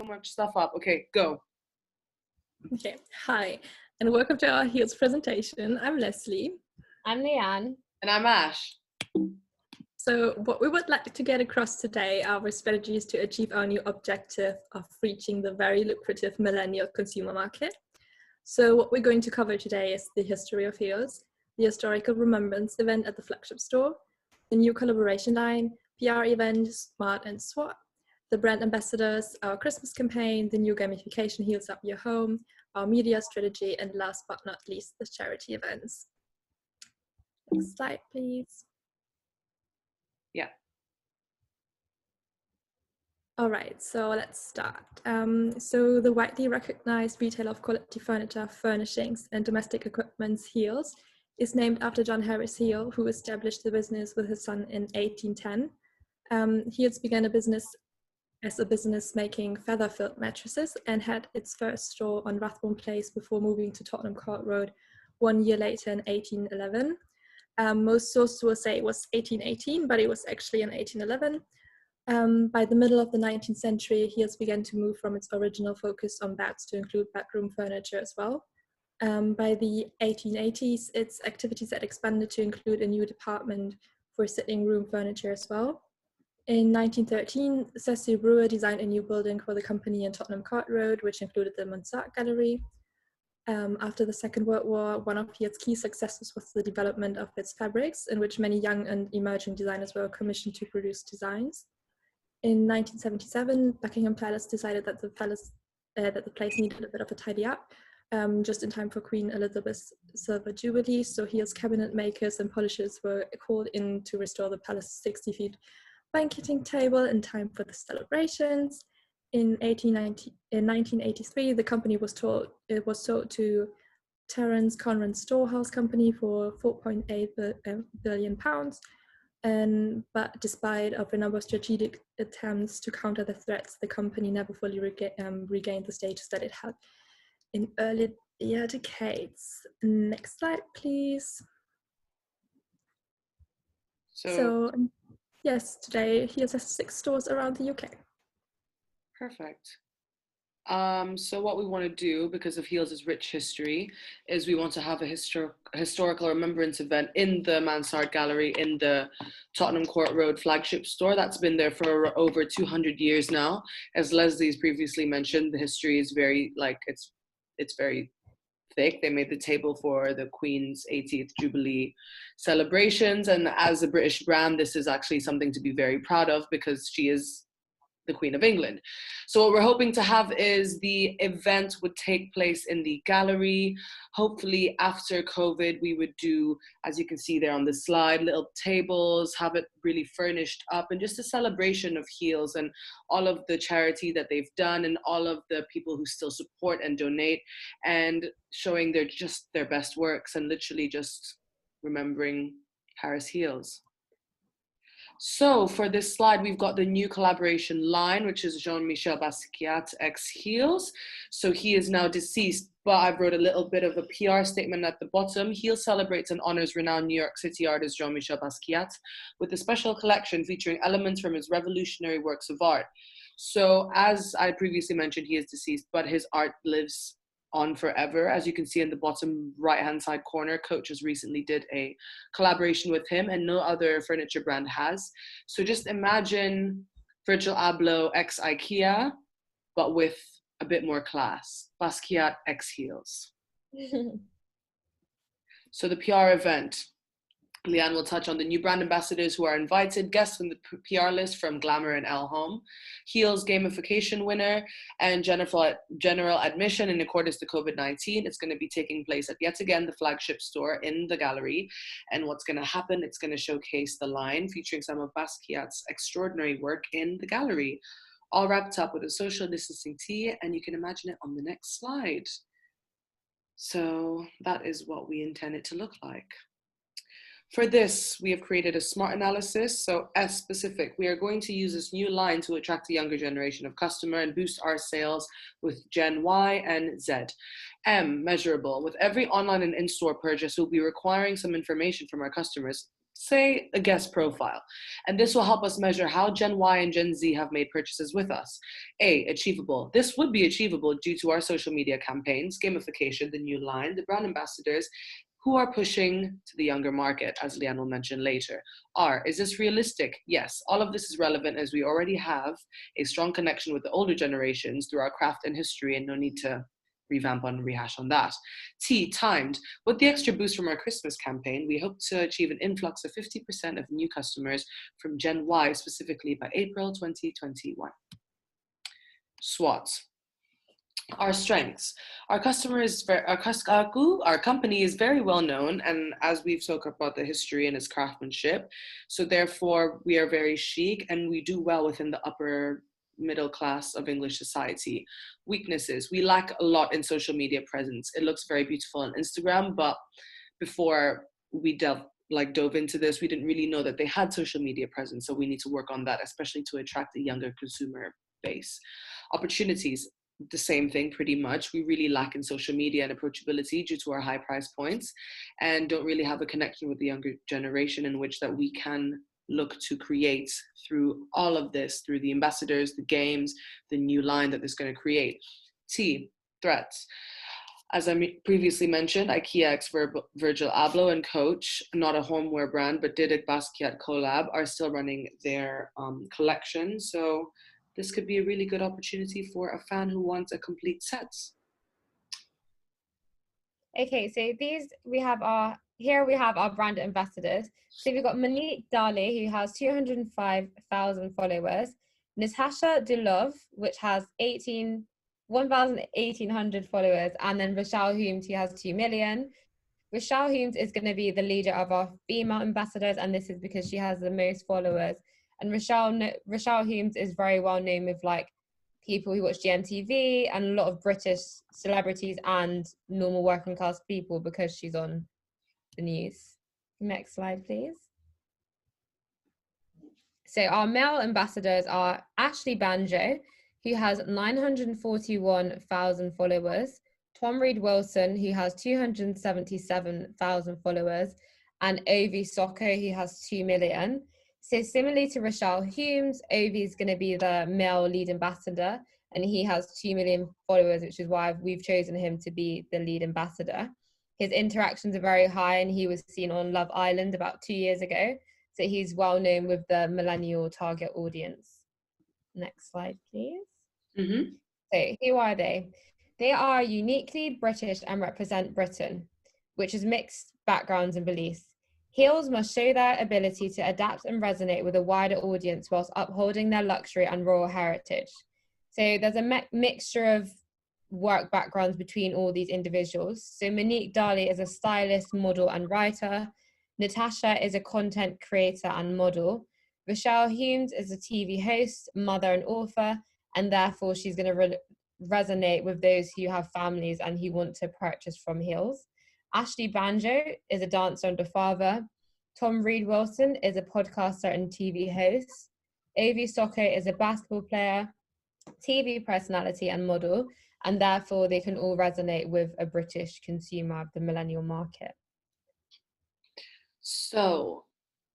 much stuff up. Okay, go. Okay, hi, and welcome to our Heels presentation. I'm Leslie. I'm Leanne. And I'm Ash. So what we would like to get across today are our strategies to achieve our new objective of reaching the very lucrative millennial consumer market. So what we're going to cover today is the history of Heels, the historical remembrance event at the flagship store, the new collaboration line, PR event, Smart and SWAT, the brand ambassadors, our Christmas campaign, the new gamification Heels Up Your Home, our media strategy, and last but not least, the charity events. Next slide, please. Yeah. All right, so let's start. So the widely recognized retailer of quality furniture, furnishings, and domestic equipment, Heels, is named after John Harris Heel, who established the business with his son in 1810. Heels began a business making feather-filled mattresses and had its first store on Rathbone Place before moving to Tottenham Court Road 1 year later in 1811. Most sources will say it was 1818, but it was actually in 1811. By the middle of the 19th century, Heels began to move from its original focus on beds to include bedroom furniture as well. By the 1880s, its activities had expanded to include a new department for sitting room furniture as well. In 1913, Cecil Brewer designed a new building for the company in Tottenham Court Road, which included the Mansard Gallery. After the Second World War, one of its key successes was the development of its fabrics, in which many young and emerging designers were commissioned to produce designs. In 1977, Buckingham Palace decided that the place needed a bit of a tidy up, just in time for Queen Elizabeth's Silver Jubilee. So Heels cabinet makers and polishers were called in to restore the palace's 60-feet banqueting table in time for the celebrations. In 1983, the company was sold to Terence Conran Storehouse Company for £4.8 billion. But despite of a number of strategic attempts to counter the threats, the company never fully regained the status that it had in earlier decades. Next slide, please. So yes, today Heels has 6 stores around the UK. Perfect. So what we want to do, because of Heels' rich history, is we want to have a historical remembrance event in the Mansard Gallery in the Tottenham Court Road flagship store that's been there for over 200 years now. As Leslie's previously mentioned, the history is very, it's very thick. They made the table for the Queen's 80th Jubilee celebrations, and as a British brand, this is actually something to be very proud of because she is the Queen of England. So what we're hoping to have is the event would take place in the gallery. Hopefully after COVID, we would do, as you can see there on the slide, little tables, have it really furnished up, and just a celebration of Heels and all of the charity that they've done and all of the people who still support and donate, and showing their best works and literally just remembering Harris Heels. So for this slide, we've got the new collaboration line, which is Jean-Michel Basquiat ex Heels. So he is now deceased, but I wrote a little bit of a PR statement at the bottom. Heels celebrates and honors renowned New York City artist Jean-Michel Basquiat with a special collection featuring elements from his revolutionary works of art. So as I previously mentioned, he is deceased, but his art lives on forever. As you can see in the bottom right-hand side corner, Coach has recently did a collaboration with him, and no other furniture brand has. So just imagine Virgil Abloh ex IKEA, but with a bit more class. Basquiat ex Heels. So the PR event. Leanne will touch on the new brand ambassadors who are invited, guests on the PR list from Glamour and Elle Home, Heels gamification winner, and general admission in accordance to COVID-19. It's going to be taking place at, yet again, the flagship store in the gallery. And what's going to happen, it's going to showcase the line featuring some of Basquiat's extraordinary work in the gallery, all wrapped up with a social distancing tea, and you can imagine it on the next slide. So that is what we intend it to look like. For this, we have created a SMART analysis. So S specific, we are going to use this new line to attract a younger generation of customer and boost our sales with Gen Y and Z. M, measurable, with every online and in-store purchase, we'll be requiring some information from our customers. say a guest profile. And this will help us measure how Gen Y and Gen Z have made purchases with us. A, achievable. This would be achievable due to our social media campaigns, gamification, the new line, the brand ambassadors, who are pushing to the younger market, as Leanne will mention later. R, is this realistic? Yes, all of this is relevant as we already have a strong connection with the older generations through our craft and history, and no need to revamp on rehash on that. T, timed. With the extra boost from our Christmas campaign, we hope to achieve an influx of 50% of new customers from Gen Y, specifically by April 2021. SWOT. Our strengths. Our company is very well known, and as we've spoken about the history and its craftsmanship, so therefore we are very chic and we do well within the upper middle class of English society. Weaknesses. We lack a lot in social media presence. It looks very beautiful on Instagram, but before we dove into this, we didn't really know that they had social media presence, so we need to work on that, especially to attract a younger consumer base. Opportunities. The same thing pretty much. We really lack in social media and approachability due to our high price points, and don't really have a connection with the younger generation in which that we can look to create through all of this, through the ambassadors, the games, the new line that is going to create. T, threats. As I previously mentioned, IKEA ex Virgil Abloh and Coach, not a homeware brand, but Didac Basquiat collab, are still running their collection. So this could be a really good opportunity for a fan who wants a complete set. Okay, so we have our brand ambassadors. So we've got Monique Dali, who has 205,000 followers, Natasha Delove, which has 1,800 followers, and then Rochelle Humes, who has 2 million. Rochelle Humes is going to be the leader of our female ambassadors, and this is because she has the most followers. And Rochelle Humes is very well known with like people who watch GMTV and a lot of British celebrities and normal working class people because she's on the news. Next slide, please. So our male ambassadors are Ashley Banjo, who has 941,000 followers, Tom Reed Wilson, who has 277,000 followers, and Ovi Soko, who has 2 million. So similarly to Rochelle Humes, Ovi is going to be the male lead ambassador, and he has 2 million followers, which is why we've chosen him to be the lead ambassador. His interactions are very high, and he was seen on Love Island about 2 years ago. So he's well known with the millennial target audience. Next slide, please. Mm-hmm. So who are they? They are uniquely British and represent Britain, which is mixed backgrounds and beliefs. Heels must show their ability to adapt and resonate with a wider audience whilst upholding their luxury and royal heritage. So there's a mixture of work backgrounds between all these individuals. So Monique Dali is a stylist, model, and writer. Natasha is a content creator and model. Rochelle Humes is a TV host, mother, and author, and therefore she's going to resonate with those who have families and who want to purchase from Heels. Ashley Banjo is a dancer and a father. Tom Reed Wilson is a podcaster and TV host. Ovi Soko is a basketball player, TV personality, and model, and therefore they can all resonate with a British consumer of the millennial market. So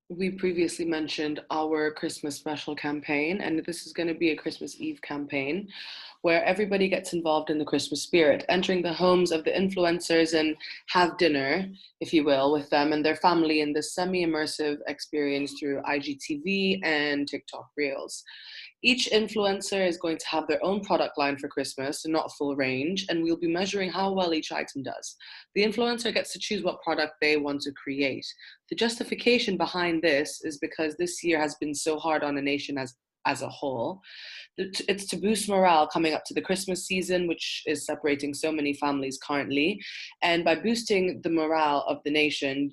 we previously mentioned our Christmas special campaign, and this is going to be a Christmas Eve campaign where everybody gets involved in the Christmas spirit, entering the homes of the influencers and have dinner, if you will, with them and their family in this semi-immersive experience through IGTV and TikTok Reels. Each influencer is going to have their own product line for Christmas, and not full range, and we'll be measuring how well each item does. The influencer gets to choose what product they want to create. The justification behind this is because this year has been so hard on a nation as a whole. It's to boost morale coming up to the Christmas season, which is separating so many families currently. And by boosting the morale of the nation,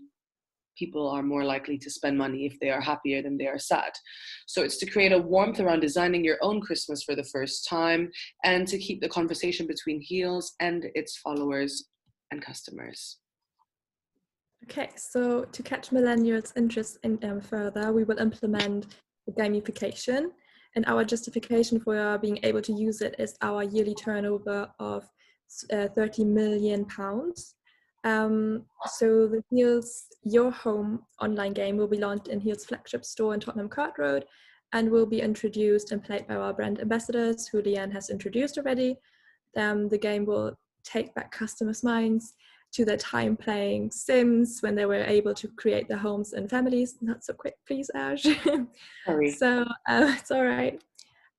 people are more likely to spend money if they are happier than they are sad. So it's to create a warmth around designing your own Christmas for the first time, and to keep the conversation between Heels and its followers and customers. Okay, so to catch millennials' interest in further, we will implement the gamification, and our justification for being able to use it is our yearly turnover of £30 million. So the Heels Your Home online game will be launched in Heels flagship store in Tottenham Court Road and will be introduced and played by our brand ambassadors, who Leanne has introduced already. The game will take back customers' minds to their time playing Sims when they were able to create their homes and families. Not so quick, please, Ash. Sorry. So it's all right.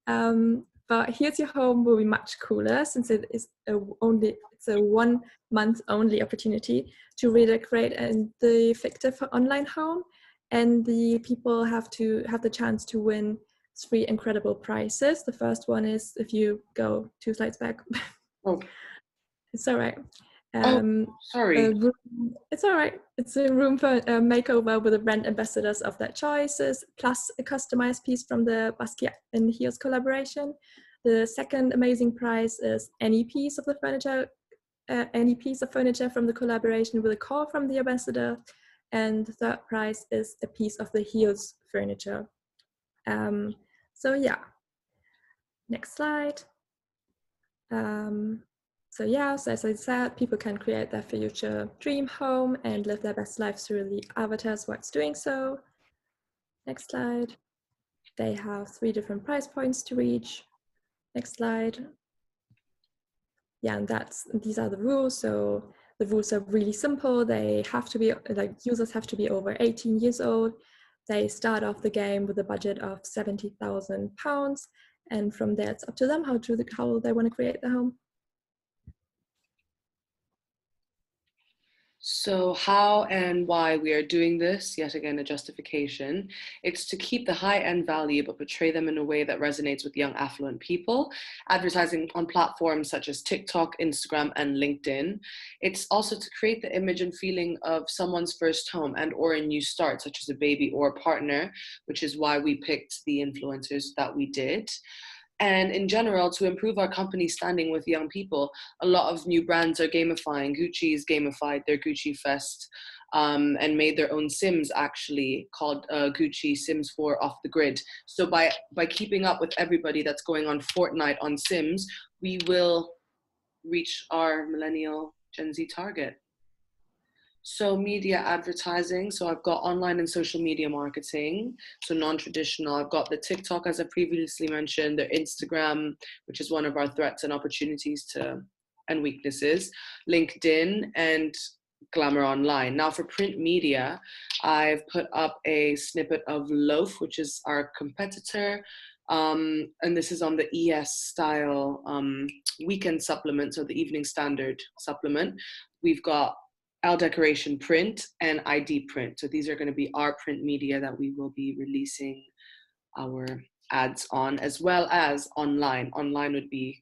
But Here's Your Home will be much cooler, since it's a 1 month only opportunity to redecorate the fictive online home, and the people have the chance to win 3 incredible prizes. The first one is, if you go 2 slides back. Oh. It's all right. Sorry. It's all right. It's a room for a makeover with the brand ambassadors of their choices, plus a customized piece from the Basquiat and Heels collaboration. The second amazing prize is any piece of furniture from the collaboration with a call from the ambassador. And the third prize is a piece of the Heels furniture. So yeah, next slide. So as I said, people can create their future dream home and live their best lives through the avatars whilst doing so. Next slide. They have 3 different price points to reach. Next slide. Yeah, and these are the rules. So the rules are really simple. They have to be, users have to be over 18 years old. They start off the game with a budget of £70,000. And from there, it's up to them how they want to create the home. So how and why we are doing this, yet again, a justification. It's to keep the high-end value, but portray them in a way that resonates with young affluent people, advertising on platforms such as TikTok, Instagram, and LinkedIn. It's also to create the image and feeling of someone's first home and or a new start, such as a baby or a partner, which is why we picked the influencers that we did. And in general, to improve our company standing with young people, a lot of new brands are gamifying. Gucci's gamified their Gucci Fest and made their own Sims, actually, called Gucci Sims 4 Off the Grid. So by keeping up with everybody that's going on Fortnite on Sims, we will reach our millennial Gen Z target. So media advertising, so I've got online and social media marketing, so non-traditional. I've got the TikTok, as I previously mentioned, the Instagram, which is one of our threats and opportunities and weaknesses, LinkedIn, and Glamour Online. Now for print media, I've put up a snippet of Loaf, which is our competitor, and this is on the ES style weekend supplement, so the Evening Standard supplement. We've got L Decoration print and ID print. So these are going to be our print media that we will be releasing our ads on, as well as online. Online would be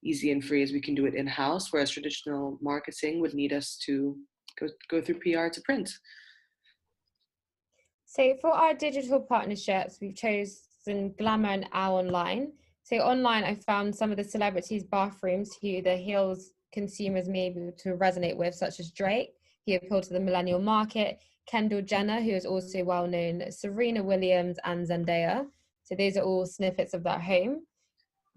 easy and free, as we can do it in-house, whereas traditional marketing would need us to go through PR to print. So for our digital partnerships, we've chosen Glamour and Our Online. So online, I found some of the celebrities' bathrooms who the Heels consumers may be able to resonate with, such as Drake, who appealed to the millennial market, Kendall Jenner, who is also well known, Serena Williams, and Zendaya. So these are all snippets of that home.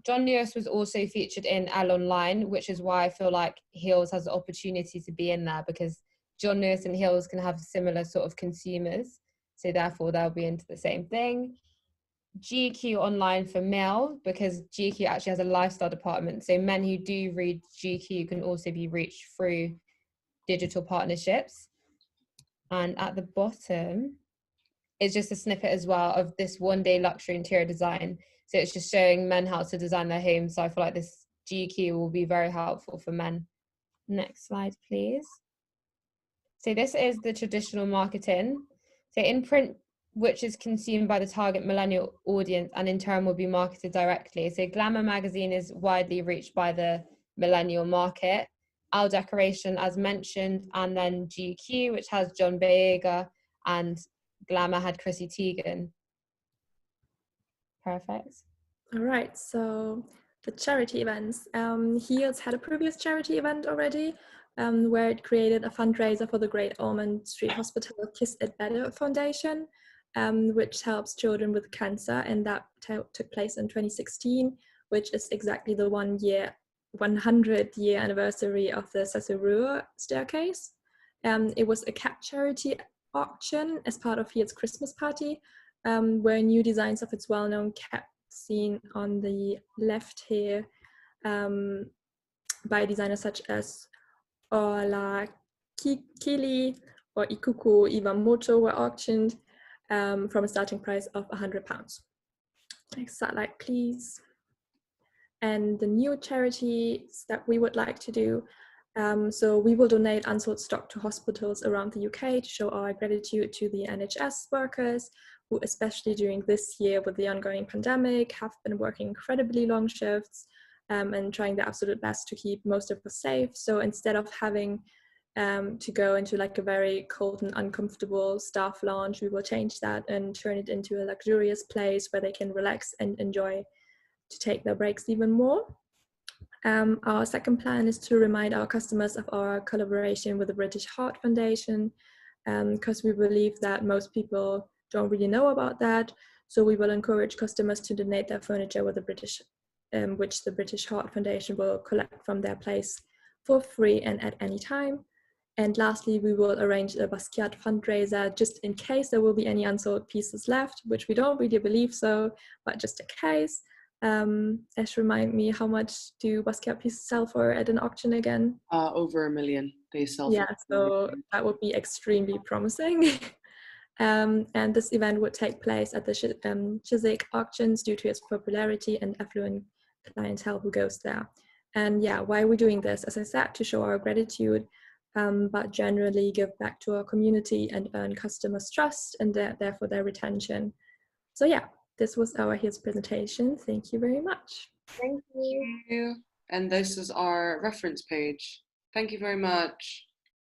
John Lewis was also featured in L Online, which is why I feel like Heels has the opportunity to be in there, because John Lewis and Heels can have similar sort of consumers. So therefore they'll be into the same thing. GQ Online for male, because GQ actually has a lifestyle department. So men who do read GQ can also be reached through digital partnerships. And at the bottom is just a snippet as well of this 1-day luxury interior design. So it's just showing men how to design their homes. So I feel like this GQ will be very helpful for men. Next slide, please. So this is the traditional marketing. So in print, which is consumed by the target millennial audience and in turn will be marketed directly. So Glamour magazine is widely reached by the millennial market. Our Decoration, as mentioned, and then GQ, which has John Boyega, and Glamour had Chrissy Teigen. Perfect. All right, so the charity events. Heels had a previous charity event already, where it created a fundraiser for the Great Ormond Street Hospital Kiss It Better Foundation, which helps children with cancer, and that took place in 2016, which is exactly the 100-year anniversary of the Cecil Ruhr staircase. It was a cat charity auction as part of Heal's Christmas party, where new designs of its well-known cat seen on the left here by designers such as Ola Kili or Ikuko Iwamoto were auctioned from a starting price of £100. Next slide, please. And the new charities that we would like to do. So we will donate unsold stock to hospitals around the UK to show our gratitude to the NHS workers, who especially during this year with the ongoing pandemic have been working incredibly long shifts and trying their absolute best to keep most of us safe. So instead of having to go into like a very cold and uncomfortable staff lounge, we will change that and turn it into a luxurious place where they can relax and enjoy to take their breaks even more. Our second plan is to remind our customers of our collaboration with the British Heart Foundation, because we believe that most people don't really know about that. So we will encourage customers to donate their furniture with the British, which the British Heart Foundation will collect from their place for free and at any time. And lastly, we will arrange a Basquiat fundraiser just in case there will be any unsold pieces left, which we don't really believe so, but just in case. Ash, remind me, how much do Basquiat pieces sell for at an auction again? Over 1 million they sell. Yeah, so that would be extremely promising. And this event would take place at the Chiswick auctions due to its popularity and affluent clientele who goes there. And yeah, why are we doing this? As I said, to show our gratitude, but generally give back to our community and earn customers' trust and therefore their retention. So yeah, this was our Heal's presentation. Thank you very much. Thank you. And this is our reference page. Thank you very much.